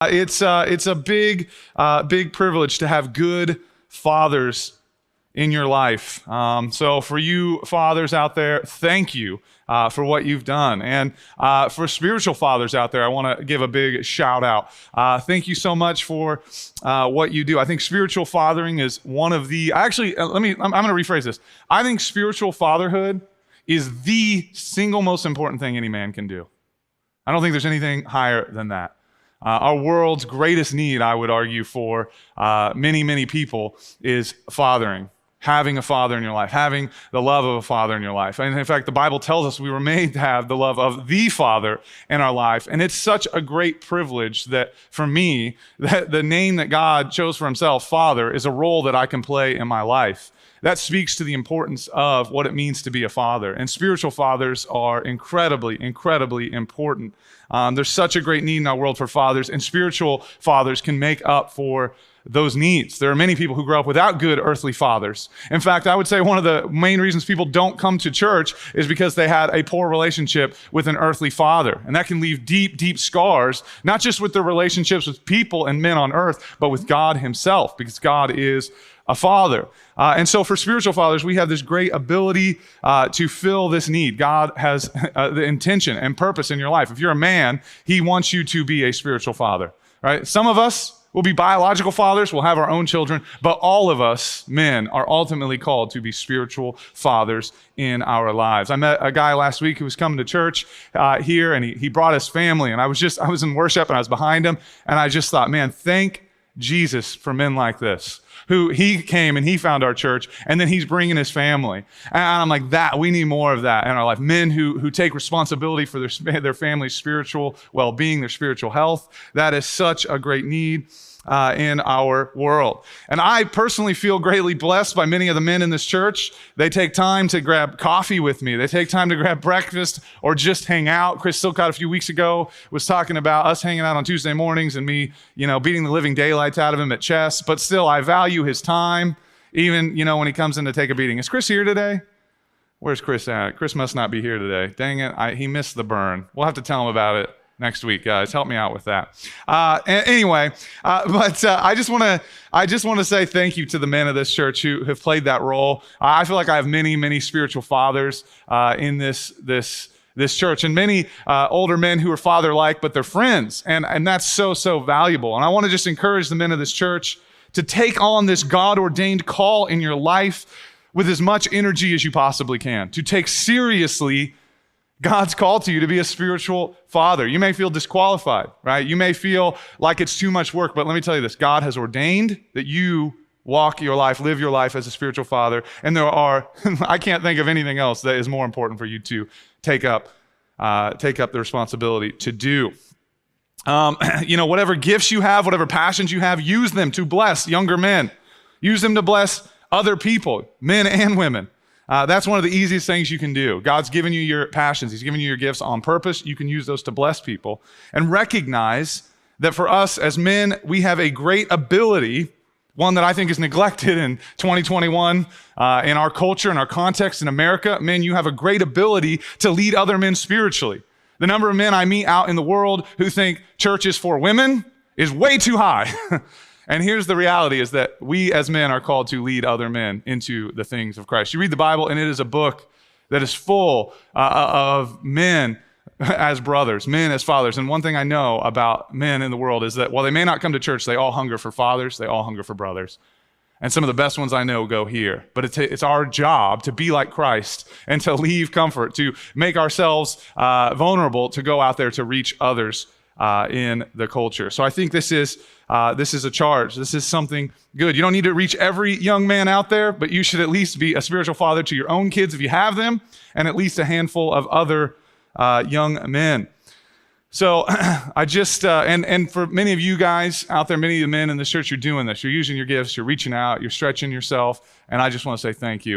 It's a big privilege to have good fathers in your life. So for you fathers out there, thank you for what you've done. And for spiritual fathers out there, I want to give a big shout out. Thank you so much for what you do. I think spiritual fathering is one of the, I'm going to rephrase this. I think spiritual fatherhood is the single most important thing any man can do. I don't think there's anything higher than that. Our world's greatest need, I would argue, for many people is fathering. Having a father in your life, having the love of a father in your life. And in fact, the Bible tells us we were made to have the love of the Father in our life. And it's such a great privilege that for me, that the name that God chose for himself, Father, is a role that I can play in my life. That speaks to the importance of what it means to be a father. And spiritual fathers are incredibly important. There's such a great need in our world for fathers, and spiritual fathers can make up for those needs. There are many people who grow up without good earthly fathers. In fact, I would say one of the main reasons people don't come to church is because they had a poor relationship with an earthly father. And that can leave deep scars, not just with their relationships with people and men on earth, but with God himself, because God is a father. And so for spiritual fathers, we have this great ability to fill this need. God has the intention and purpose in your life. If you're a man, he wants you to be a spiritual father, right? Some of us will be biological fathers, we'll have our own children, but all of us, men, are ultimately called to be spiritual fathers in our lives. I met a guy last week who was coming to church here, and he brought his family, and I was in worship, and I was behind him, and I just thought, man, thank Jesus for men like this, who he came and he found our church, and then he's bringing his family. And I'm like, we need more of that in our life. Men who take responsibility for their family's spiritual well-being, their spiritual health. That is such a great need in our world. And I personally feel greatly blessed by many of the men in this church. They take time to grab coffee with me. They take time to grab breakfast or just hang out. Chris Silcott a few weeks ago was talking about us hanging out on Tuesday mornings and me, beating the living daylights out of him at chess. But still, I value his time, even, when he comes in to take a beating. Is Chris here today? Where's Chris at? Chris must not be here today. Dang it, he missed the burn. We'll have to tell him about it next week, guys. Help me out with that. Anyway, I just want to say thank you to the men of this church who have played that role. I feel like I have many spiritual fathers in this church, and many older men who are father-like, but they're friends, and that's so valuable. And I want to just encourage the men of this church to take on this God-ordained call in your life with as much energy as you possibly can, to take seriously God's call to you to be a spiritual father. You may feel disqualified, right? You may feel like it's too much work, but let me tell you this. God has ordained that you live your life as a spiritual father, and I can't think of anything else that is more important for you to take up the responsibility to do. Whatever gifts you have, whatever passions you have, use them to bless younger men. Use them to bless other people, men and women. That's one of the easiest things you can do. God's given you your passions. He's given you your gifts on purpose. You can use those to bless people. And recognize that for us as men, we have a great ability, one that I think is neglected in 2021 in our culture, in our context in America. Men, you have a great ability to lead other men spiritually. The number of men I meet out in the world who think church is for women is way too high. And here's the reality, is that we as men are called to lead other men into the things of Christ. You read the Bible, and it is a book that is full of men as brothers, men as fathers. And one thing I know about men in the world is that while they may not come to church, they all hunger for fathers, they all hunger for brothers. And some of the best ones I know go here. But it's our job to be like Christ and to leave comfort, to make ourselves vulnerable, to go out there to reach others in the culture. So I think this is a charge. This is something good. You don't need to reach every young man out there, but you should at least be a spiritual father to your own kids if you have them, and at least a handful of other young men. So I just, and for many of you guys out there, many of the men in this church, you're doing this. You're using your gifts, you're reaching out, you're stretching yourself, and I just want to say thank you.